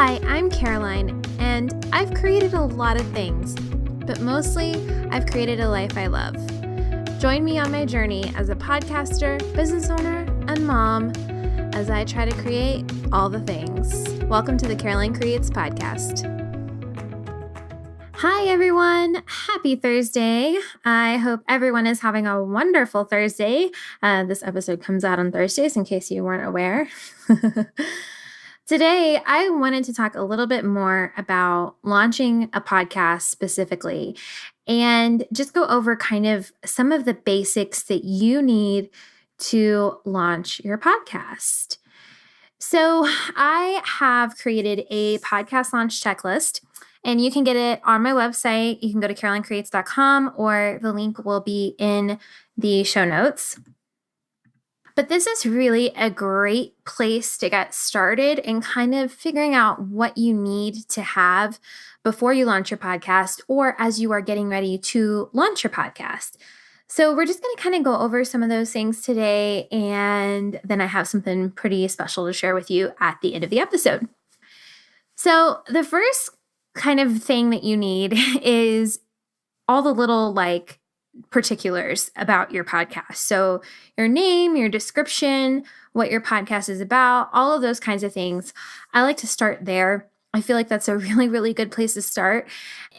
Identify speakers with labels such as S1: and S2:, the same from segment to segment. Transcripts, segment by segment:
S1: Hi, I'm Caroline, and I've created a lot of things, but mostly I've created a life I love. Join me on my journey as a podcaster, business owner, and mom as I try to create all the things. Welcome to the Caroline Creates podcast. Hi, everyone. Happy Thursday. I hope everyone is having a wonderful Thursday. This episode comes out on Thursdays, in case you weren't aware. Today, I wanted to talk a little bit more about launching a podcast specifically and just go over kind of some of the basics that you need to launch your podcast. So I have created a podcast launch checklist, and you can get it on my website. You can go to carolinecreates.com, or the link will be in the show notes. But this is really a great place to get started and kind of figuring out what you need to have before you launch your podcast or as you are getting ready to launch your podcast. So we're just going to kind of go over some of those things today, and then I have something pretty special to share with you at the end of the episode. So the first kind of thing that you need is all the little particulars about your podcast. So your name, your description, what your podcast is about, all of those kinds of things. I like to start there. I feel like that's a really, really good place to start.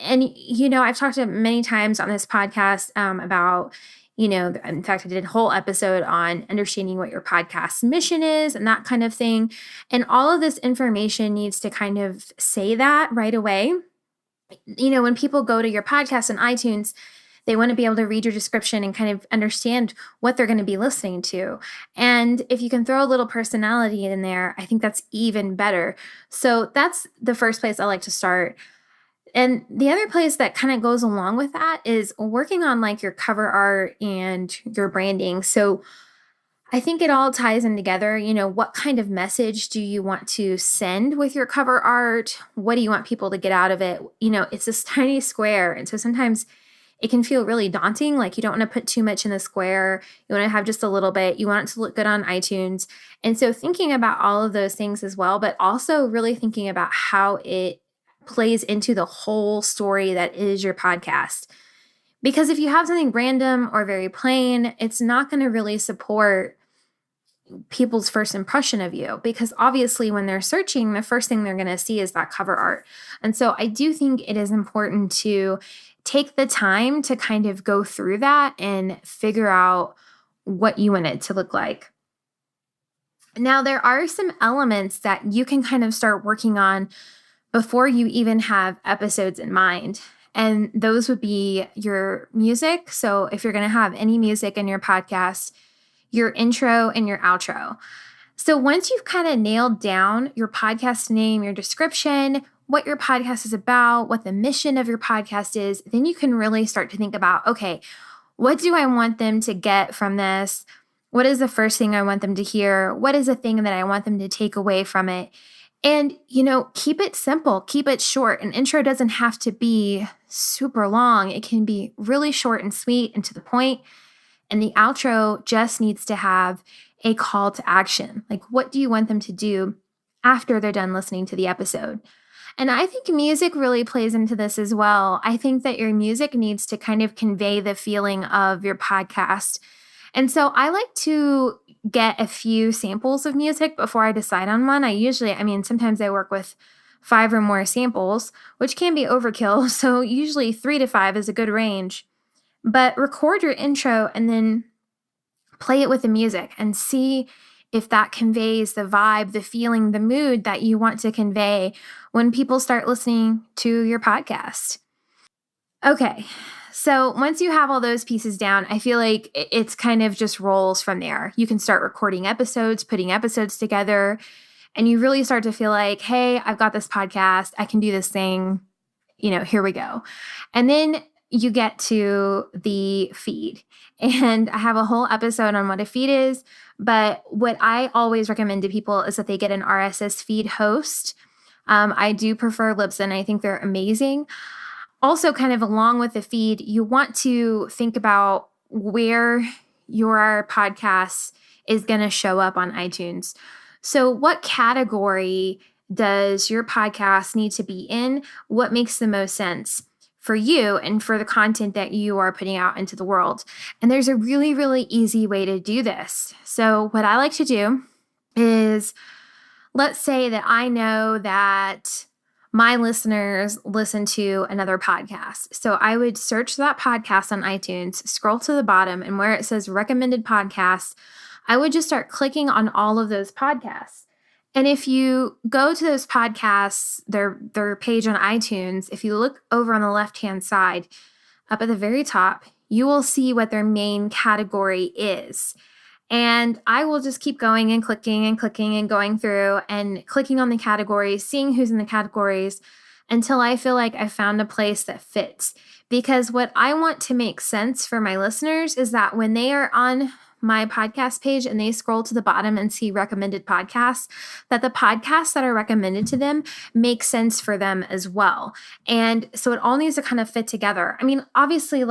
S1: And, I've talked many times on this podcast about, in fact, I did a whole episode on understanding what your podcast mission is and that kind of thing. And all of this information needs to kind of say that right away. When people go to your podcast on iTunes, they want to be able to read your description and kind of understand what they're going to be listening to. And if you can throw a little personality in there, I think that's even better. So that's the first place I like to start. And the other place that kind of goes along with that is working on your cover art and your branding. So I think it all ties in together. What kind of message do you want to send with your cover art? What do you want people to get out of it? It's this tiny square. And so sometimes it can feel really daunting. You don't want to put too much in the square. You want to have just a little bit. You want it to look good on iTunes. And so thinking about all of those things as well, but also really thinking about how it plays into the whole story that is your podcast. Because if you have something random or very plain, it's not going to really support people's first impression of you, because obviously when they're searching, the first thing they're going to see is that cover art. And so I do think it is important to take the time to kind of go through that and figure out what you want it to look like. Now, there are some elements that you can kind of start working on before you even have episodes in mind. And those would be your music. So if you're going to have any music in your podcast, your intro and your outro. So once you've kind of nailed down your podcast name, your description, what your podcast is about, what the mission of your podcast is, then you can really start to think about, okay, what do I want them to get from this? What is the first thing I want them to hear? What is the thing that I want them to take away from it? And, keep it simple, keep it short. An intro doesn't have to be super long. It can be really short and sweet and to the point. And the outro just needs to have a call to action. What do you want them to do after they're done listening to the episode? And I think music really plays into this as well. I think that your music needs to kind of convey the feeling of your podcast. And so I like to get a few samples of music before I decide on one. Sometimes I work with 5 or more samples, which can be overkill. So usually 3 to 5 is a good range. But record your intro and then play it with the music and see if that conveys the vibe, the feeling, the mood that you want to convey when people start listening to your podcast. Okay, so once you have all those pieces down, I feel like it's kind of just rolls from there. You can start recording episodes, putting episodes together, and you really start to feel like, hey, I've got this podcast. I can do this thing. Here we go. And then you get to the feed. And I have a whole episode on what a feed is. But what I always recommend to people is that they get an RSS feed host. I do prefer Libsyn. I think they're amazing. Also, kind of along with the feed, you want to think about where your podcast is going to show up on iTunes. So what category does your podcast need to be in? What makes the most sense for you and for the content that you are putting out into the world? And there's a really, really easy way to do this. So what I like to do is, let's say that I know that my listeners listen to another podcast. So I would search that podcast on iTunes, scroll to the bottom, and where it says recommended podcasts, I would just start clicking on all of those podcasts. And if you go to those podcasts, their page on iTunes, if you look over on the left-hand side, up at the very top, you will see what their main category is. And I will just keep going and clicking and going through and clicking on the categories, seeing who's in the categories until I feel like I found a place that fits. Because what I want to make sense for my listeners is that when they are on my podcast page and they scroll to the bottom and see recommended podcasts, that the podcasts that are recommended to them make sense for them as well. And so it all needs to kind of fit together. I mean, obviously,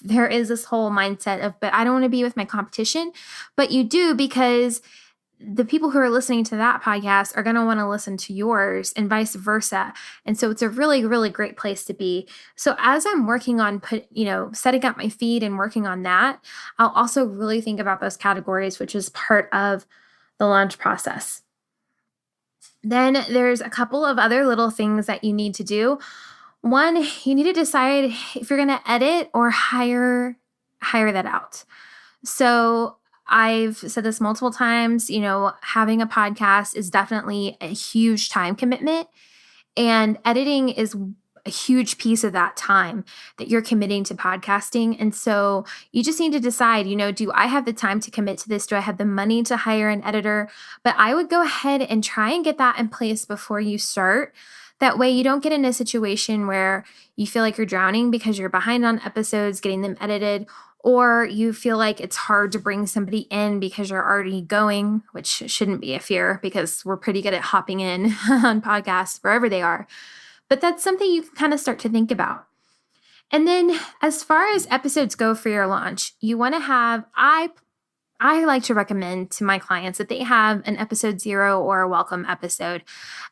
S1: there is this whole mindset of, but I don't want to be with my competition. But you do, because the people who are listening to that podcast are going to want to listen to yours and vice versa. And so it's a really, really great place to be. So as I'm working on setting up my feed and working on that, I'll also really think about those categories, which is part of the launch process. Then there's a couple of other little things that you need to do. One, you need to decide if you're going to edit or hire that out. So I've said this multiple times, having a podcast is definitely a huge time commitment, and editing is a huge piece of that time that you're committing to podcasting. And so you just need to decide, do I have the time to commit to this? Do I have the money to hire an editor? But I would go ahead and try and get that in place before you start. That way you don't get in a situation where you feel like you're drowning because you're behind on episodes, getting them edited, or you feel like it's hard to bring somebody in because you're already going, which shouldn't be a fear because we're pretty good at hopping in on podcasts wherever they are. But that's something you can kind of start to think about. And then as far as episodes go for your launch, you want to have, I like to recommend to my clients that they have an episode 0 or a welcome episode,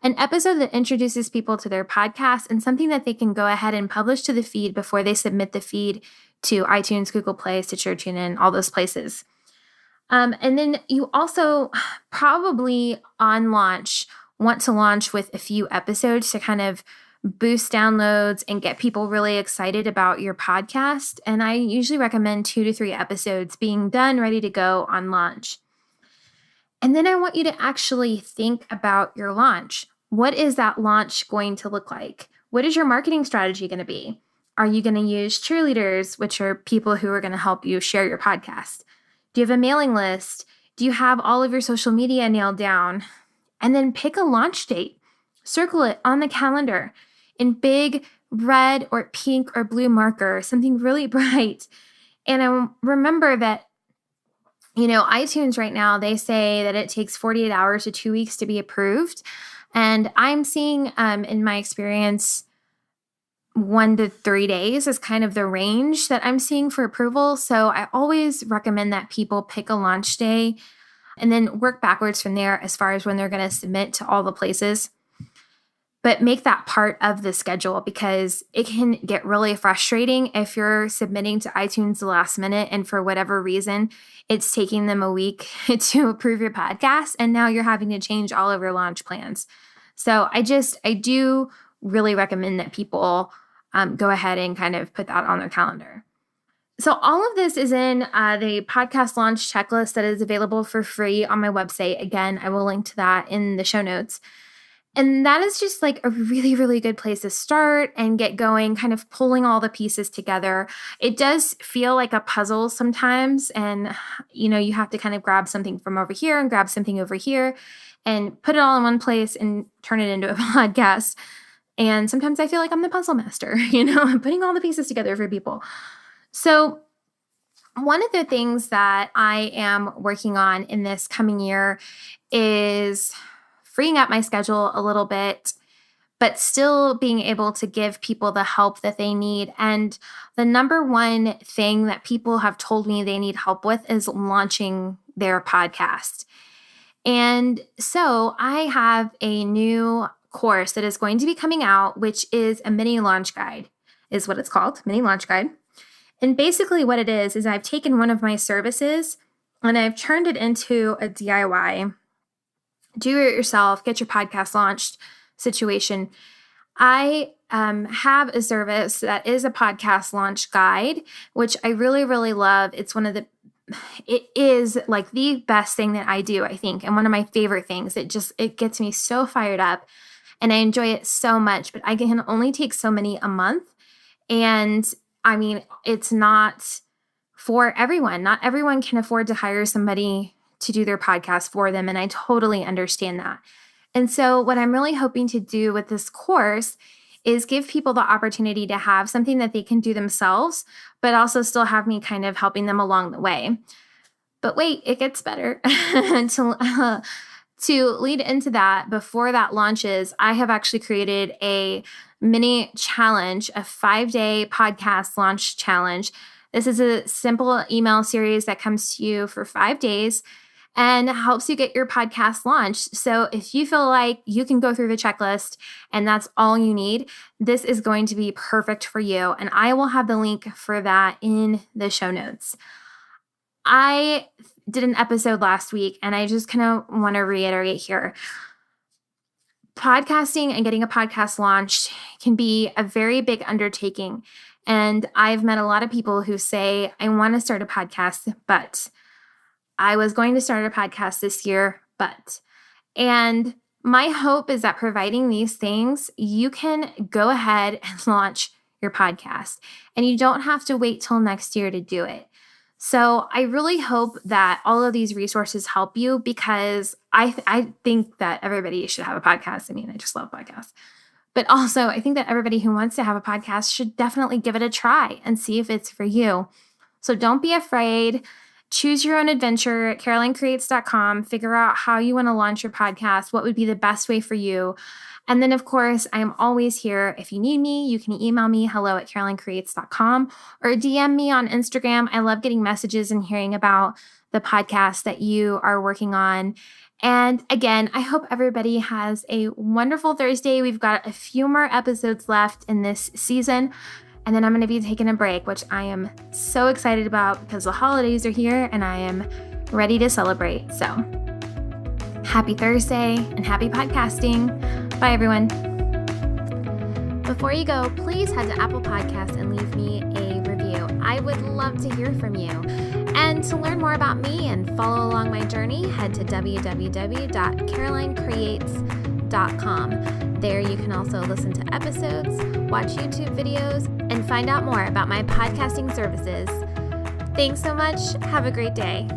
S1: an episode that introduces people to their podcast and something that they can go ahead and publish to the feed before they submit the feed to iTunes, Google Play, Stitcher, TuneIn, all those places. And then you also probably on launch want to launch with a few episodes to kind of boost downloads and get people really excited about your podcast. And I usually recommend 2 to 3 episodes being done, ready to go on launch. And then I want you to actually think about your launch. What is that launch going to look like? What is your marketing strategy going to be? Are you going to use cheerleaders, which are people who are going to help you share your podcast? Do you have a mailing list? Do you have all of your social media nailed down? And then pick a launch date. Circle it on the calendar in big red or pink or blue marker, something really bright. And remember that, iTunes right now, they say that it takes 48 hours to 2 weeks to be approved. And I'm seeing, in my experience, 1 to 3 days is kind of the range that I'm seeing for approval. So I always recommend that people pick a launch day and then work backwards from there as far as when they're going to submit to all the places. But make that part of the schedule, because it can get really frustrating if you're submitting to iTunes the last minute and for whatever reason, it's taking them a week to approve your podcast. And now you're having to change all of your launch plans. So I do really recommend that people go ahead and kind of put that on their calendar. So all of this is in the podcast launch checklist that is available for free on my website. Again, I will link to that in the show notes. And that is just like a really, really good place to start and get going, kind of pulling all the pieces together. It does feel like a puzzle sometimes. And, you have to kind of grab something from over here and grab something over here and put it all in one place and turn it into a podcast. And sometimes I feel like I'm the puzzle master, I'm putting all the pieces together for people. So one of the things that I am working on in this coming year is freeing up my schedule a little bit, but still being able to give people the help that they need. And the number one thing that people have told me they need help with is launching their podcast. And so I have a new course that is going to be coming out, which is a mini launch guide, is what it's called, mini launch guide. And basically what it is I've taken one of my services and I've turned it into a DIY, do it yourself, get your podcast launched situation. I have a service that is a podcast launch guide, which I really, really love. It is like the best thing that I do, I think, and one of my favorite things. It gets me so fired up and I enjoy it so much, but I can only take so many a month. And I mean, it's not for everyone. Not everyone can afford to hire somebody to do their podcast for them. And I totally understand that. And so what I'm really hoping to do with this course is give people the opportunity to have something that they can do themselves, but also still have me kind of helping them along the way. But wait, it gets better. To lead into that, before that launches, I have actually created a mini challenge, a 5-day podcast launch challenge. This is a simple email series that comes to you for 5 days and helps you get your podcast launched. So if you feel like you can go through the checklist and that's all you need, this is going to be perfect for you. And I will have the link for that in the show notes. I did an episode last week and I just kind of want to reiterate here. Podcasting and getting a podcast launched can be a very big undertaking. And I've met a lot of people who say, I want to start a podcast, but I was going to start a podcast this year, and my hope is that providing these things, you can go ahead and launch your podcast and you don't have to wait till next year to do it. So I really hope that all of these resources help you because I think that everybody should have a podcast. I mean, I just love podcasts. But also, I think that everybody who wants to have a podcast should definitely give it a try and see if it's for you. So don't be afraid. Choose your own adventure at carolinecreates.com. Figure out how you want to launch your podcast, what would be the best way for you. And then, of course, I'm always here. If you need me, you can email me, hello@carolinecreates.com, or DM me on Instagram. I love getting messages and hearing about the podcast that you are working on. And again, I hope everybody has a wonderful Thursday. We've got a few more episodes left in this season. And then I'm going to be taking a break, which I am so excited about because the holidays are here and I am ready to celebrate. So happy Thursday and happy podcasting. Bye, everyone. Before you go, please head to Apple Podcasts and leave me a review. I would love to hear from you. And to learn more about me and follow along my journey, head to www.carolinecreates.com. There you can also listen to episodes, watch YouTube videos, and find out more about my podcasting services. Thanks so much. Have a great day.